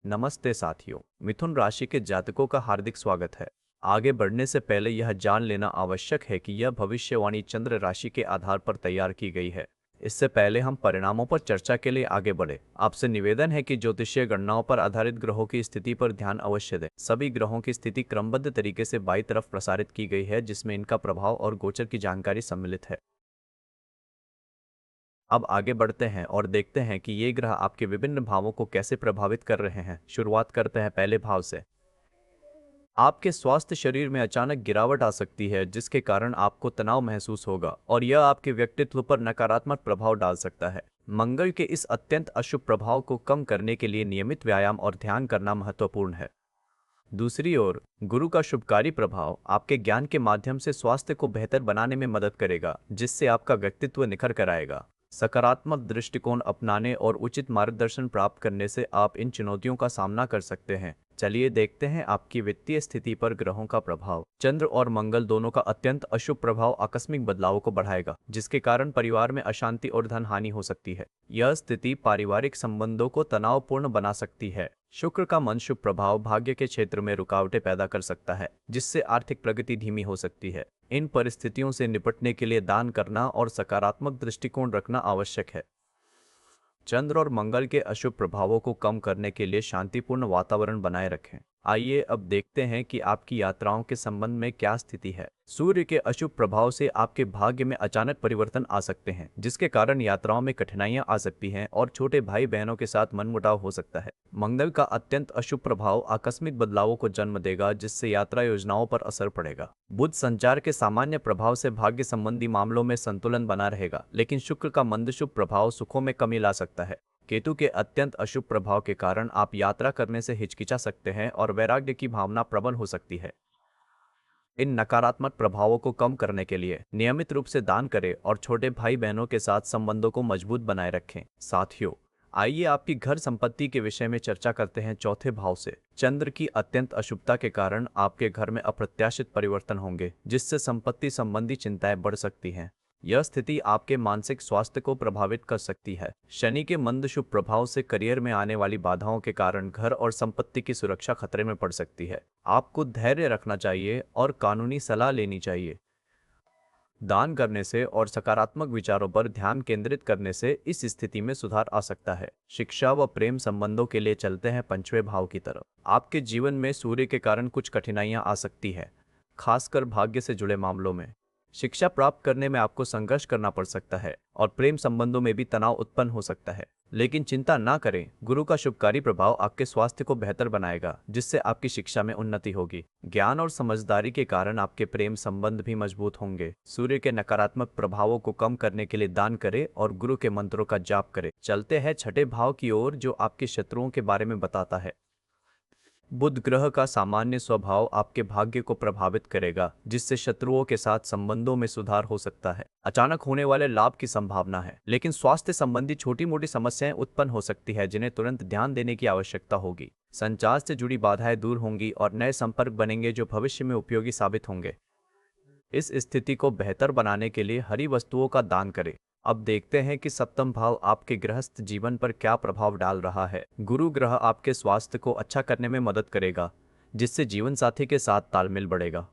नमस्ते साथियों, मिथुन राशि के जातकों का हार्दिक स्वागत है। आगे बढ़ने से पहले यह जान लेना आवश्यक है कि यह भविष्यवाणी चंद्र राशि के आधार पर तैयार की गई है। इससे पहले हम परिणामों पर चर्चा के लिए आगे बढ़े, आपसे निवेदन है कि ज्योतिषीय गणनाओं पर आधारित ग्रहों की स्थिति पर ध्यान अवश्य दें। सभी ग्रहों की स्थिति क्रमबद्ध तरीके से बाईं तरफ प्रसारित की गई है, जिसमें इनका प्रभाव और गोचर की जानकारी सम्मिलित है। अब आगे बढ़ते हैं और देखते हैं कि ये ग्रह आपके विभिन्न भावों को कैसे प्रभावित कर रहे हैं। शुरुआत करते हैं पहले भाव से। आपके स्वास्थ्य शरीर में अचानक गिरावट आ सकती है, जिसके कारण आपको तनाव महसूस होगा और यह आपके व्यक्तित्व पर नकारात्मक प्रभाव डाल सकता है। मंगल के इस अत्यंत अशुभ प्रभाव को कम करने के लिए नियमित व्यायाम और ध्यान करना महत्वपूर्ण है। दूसरी ओर, गुरु का शुभकारी प्रभाव आपके ज्ञान के माध्यम से स्वास्थ्य को बेहतर बनाने में मदद करेगा, जिससे आपका व्यक्तित्व निखर कर आएगा। सकारात्मक दृष्टिकोण अपनाने और उचित मार्गदर्शन प्राप्त करने से आप इन चुनौतियों का सामना कर सकते हैं। चलिए देखते हैं आपकी वित्तीय स्थिति पर ग्रहों का प्रभाव। चंद्र और मंगल दोनों का अत्यंत अशुभ प्रभाव आकस्मिक बदलावों को बढ़ाएगा, जिसके कारण परिवार में अशांति और धन हानि हो सकती है। यह स्थिति पारिवारिक संबंधों को तनावपूर्ण बना सकती है। शुक्र का मन शुभ प्रभाव भाग्य के क्षेत्र में रुकावटें पैदा कर सकता है, जिससे आर्थिक प्रगति धीमी हो सकती है। इन परिस्थितियों से निपटने के लिए दान करना और सकारात्मक दृष्टिकोण रखना आवश्यक है। चंद्र और मंगल के अशुभ प्रभावों को कम करने के लिए शांतिपूर्ण वातावरण बनाए रखें। आइए अब देखते हैं कि आपकी यात्राओं के संबंध में क्या स्थिति है। सूर्य के अशुभ प्रभाव से आपके भाग्य में अचानक परिवर्तन आ सकते हैं, जिसके कारण यात्राओं में कठिनाइयां आ सकती हैं और छोटे भाई बहनों के साथ मनमुटाव हो सकता है। मंगल का अत्यंत अशुभ प्रभाव आकस्मिक बदलावों को जन्म देगा, जिससे यात्रा योजनाओं पर असर पड़ेगा। बुध संचार के सामान्य प्रभाव से भाग्य संबंधी मामलों में संतुलन बना रहेगा, लेकिन शुक्र का मंद शुभ प्रभाव सुखों में कमी ला सकता है। केतु के अत्यंत अशुभ प्रभाव के कारण आप यात्रा करने से हिचकिचा सकते हैं और वैराग्य की भावना प्रबल हो सकती है। इन नकारात्मक प्रभावों को कम करने के लिए नियमित रूप से दान करें और छोटे भाई बहनों के साथ संबंधों को मजबूत बनाए रखें। साथियों, आइए आपकी घर संपत्ति के विषय में चर्चा करते हैं। चौथे भाव से चंद्र की अत्यंत अशुभता के कारण आपके घर में अप्रत्याशित परिवर्तन होंगे, जिससे संपत्ति संबंधी चिंताएं बढ़ सकती हैं। यह स्थिति आपके मानसिक स्वास्थ्य को प्रभावित कर सकती है। शनि के मंद शुभ प्रभाव से करियर में आने वाली बाधाओं के कारण घर और संपत्ति की सुरक्षा खतरे में पड़ सकती है। आपको धैर्य रखना चाहिए और कानूनी सलाह लेनी चाहिए। दान करने से और सकारात्मक विचारों पर ध्यान केंद्रित करने से इस स्थिति में सुधार आ सकता है। शिक्षा व प्रेम संबंधों के लिए चलते हैं पंचवें भाव की तरफ। आपके जीवन में सूर्य के कारण कुछ कठिनाइयां आ सकती है, खासकर भाग्य से जुड़े मामलों में। शिक्षा प्राप्त करने में आपको संघर्ष करना पड़ सकता है और प्रेम संबंधों में भी तनाव उत्पन्न हो सकता है। लेकिन चिंता ना करें, गुरु का शुभकारी प्रभाव आपके स्वास्थ्य को बेहतर बनाएगा, जिससे आपकी शिक्षा में उन्नति होगी। ज्ञान और समझदारी के कारण आपके प्रेम संबंध भी मजबूत होंगे। सूर्य के नकारात्मक प्रभावों को कम करने के लिए दान करें और गुरु के मंत्रों का जाप करें। चलते हैं छठे भाव की ओर, जो आपके शत्रुओं के बारे में बताता है। बुध ग्रह का सामान्य स्वभाव आपके भाग्य को प्रभावित करेगा, जिससे शत्रुओं के साथ संबंधों में सुधार हो सकता है। अचानक होने वाले लाभ की संभावना है, लेकिन स्वास्थ्य संबंधी छोटी मोटी समस्याएं उत्पन्न हो सकती है, जिन्हें तुरंत ध्यान देने की आवश्यकता होगी। संचार से जुड़ी बाधाएं दूर होंगी और नए संपर्क बनेंगे, जो भविष्य में उपयोगी साबित होंगे। इस स्थिति को बेहतर बनाने के लिए हरी वस्तुओं का दान करें। अब देखते हैं कि सप्तम भाव आपके गृहस्थ जीवन पर क्या प्रभाव डाल रहा है। गुरु ग्रह आपके स्वास्थ्य को अच्छा करने में मदद करेगा, जिससे जीवन साथी के साथ तालमेल बढ़ेगा।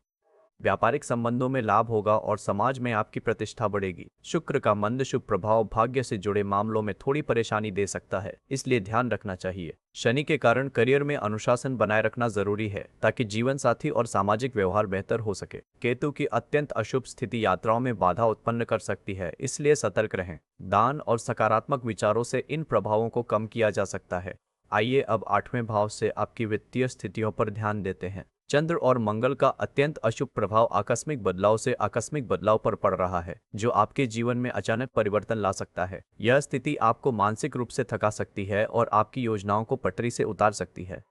व्यापारिक संबंधों में लाभ होगा और समाज में आपकी प्रतिष्ठा बढ़ेगी। शुक्र का मंद शुभ प्रभाव भाग्य से जुड़े मामलों में थोड़ी परेशानी दे सकता है, इसलिए ध्यान रखना चाहिए। शनि के कारण करियर में अनुशासन बनाए रखना जरूरी है, ताकि जीवन साथी और सामाजिक व्यवहार बेहतर हो सके। केतु की अत्यंत अशुभ स्थिति यात्राओं में बाधा उत्पन्न कर सकती है, इसलिए सतर्क रहें। दान और सकारात्मक विचारों से इन प्रभावों को कम किया जा सकता है। आइए अब आठवें भाव से आपकी वित्तीय स्थितियों पर ध्यान देते हैं। चंद्र और मंगल का अत्यंत अशुभ प्रभाव आकस्मिक बदलाव से आकस्मिक बदलाव पर पड़ रहा है, जो आपके जीवन में अचानक परिवर्तन ला सकता है। यह स्थिति आपको मानसिक रूप से थका सकती है और आपकी योजनाओं को पटरी से उतार सकती है।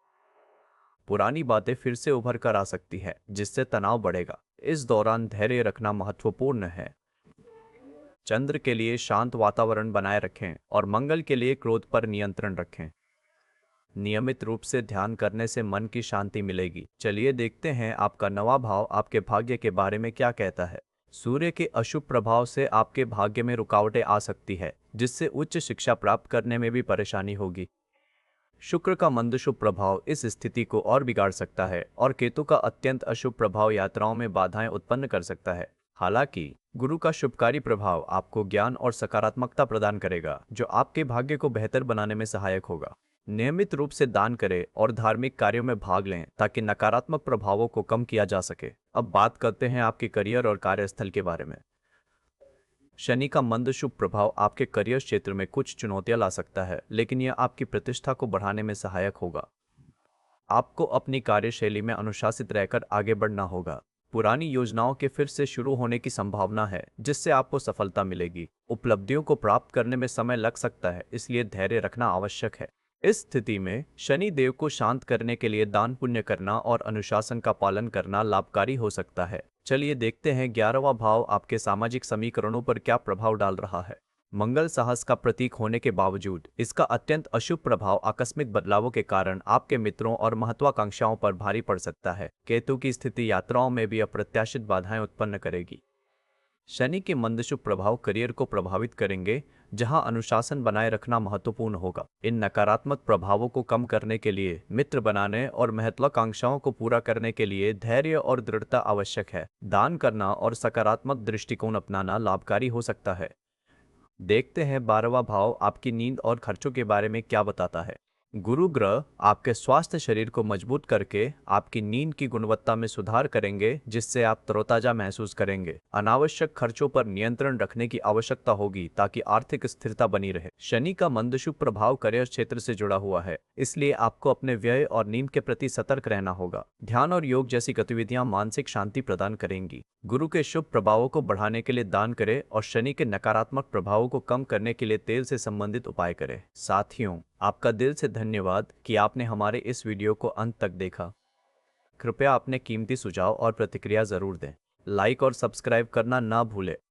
पुरानी बातें फिर से उभर कर आ सकती है, जिससे तनाव बढ़ेगा। इस दौरान धैर्य रखना महत्वपूर्ण है। चंद्र के लिए शांत वातावरण बनाए रखें और मंगल के लिए क्रोध पर नियंत्रण रखें। नियमित रूप से ध्यान करने से मन की शांति मिलेगी। चलिए देखते हैं आपका नवा भाव आपके भाग्य के बारे में क्या कहता है। सूर्य के अशुभ प्रभाव से आपके भाग्य में रुकावटें आ सकती है, जिससे उच्च शिक्षा प्राप्त करने में भी परेशानी होगी। शुक्र का मंद शुभ प्रभाव इस स्थिति को और बिगाड़ सकता है और केतु का अत्यंत अशुभ प्रभाव यात्राओं में बाधाएं उत्पन्न कर सकता है। हालांकि गुरु का शुभकारी प्रभाव आपको ज्ञान और सकारात्मकता प्रदान करेगा, जो आपके भाग्य को बेहतर बनाने में सहायक होगा। नियमित रूप से दान करें और धार्मिक कार्यों में भाग लें ताकि नकारात्मक प्रभावों को कम किया जा सके। अब बात करते हैं आपके करियर और कार्यस्थल के बारे में। शनि का मंद शुभ प्रभाव आपके करियर क्षेत्र में कुछ चुनौतियां ला सकता है, लेकिन यह आपकी प्रतिष्ठा को बढ़ाने में सहायक होगा। आपको अपनी कार्यशैली में अनुशासित रहकर आगे बढ़ना होगा। पुरानी योजनाओं के फिर से शुरू होने की संभावना है, जिससे आपको सफलता मिलेगी। उपलब्धियों को प्राप्त करने में समय लग सकता है, इसलिए धैर्य रखना आवश्यक है। इस स्थिति में शनि देव को शांत करने के लिए दान पुण्य करना और अनुशासन का पालन करना लाभकारी हो सकता है। चलिए देखते हैं 11वां भाव आपके सामाजिक समीकरणों पर क्या प्रभाव डाल रहा है। मंगल साहस का प्रतीक होने के बावजूद इसका अत्यंत अशुभ प्रभाव आकस्मिक बदलावों के कारण आपके मित्रों और महत्वाकांक्षाओं पर भारी पड़ सकता है। केतु की स्थिति यात्राओं में भी अप्रत्याशित बाधाएं उत्पन्न करेगी। शनि के मंदशुभ प्रभाव करियर को प्रभावित करेंगे, जहां अनुशासन बनाए रखना महत्वपूर्ण होगा। इन नकारात्मक प्रभावों को कम करने के लिए मित्र बनाने और महत्वाकांक्षाओं को पूरा करने के लिए धैर्य और दृढ़ता आवश्यक है। दान करना और सकारात्मक दृष्टिकोण अपनाना लाभकारी हो सकता है। देखते हैं 12वां भाव आपकी नींद और खर्चों के बारे में क्या बताता है। गुरु ग्रह आपके स्वास्थ्य शरीर को मजबूत करके आपकी नींद की गुणवत्ता में सुधार करेंगे, जिससे आप तरोताजा महसूस करेंगे। अनावश्यक खर्चों पर नियंत्रण रखने की आवश्यकता होगी ताकि आर्थिक स्थिरता बनी रहे। शनि का मंदशुभ प्रभाव करियर क्षेत्र से जुड़ा हुआ है, इसलिए आपको अपने व्यय और नींद के प्रति सतर्क रहना होगा। ध्यान और योग जैसी गतिविधियां मानसिक शांति प्रदान करेंगी। गुरु के शुभ प्रभावों को बढ़ाने के लिए दान करें और शनि के नकारात्मक प्रभावों को कम करने के लिए तेल से संबंधित उपाय करें। साथियों, आपका दिल से धन्यवाद कि आपने हमारे इस वीडियो को अंत तक देखा। कृपया अपने कीमती सुझाव और प्रतिक्रिया जरूर दें। लाइक और सब्सक्राइब करना ना भूलें।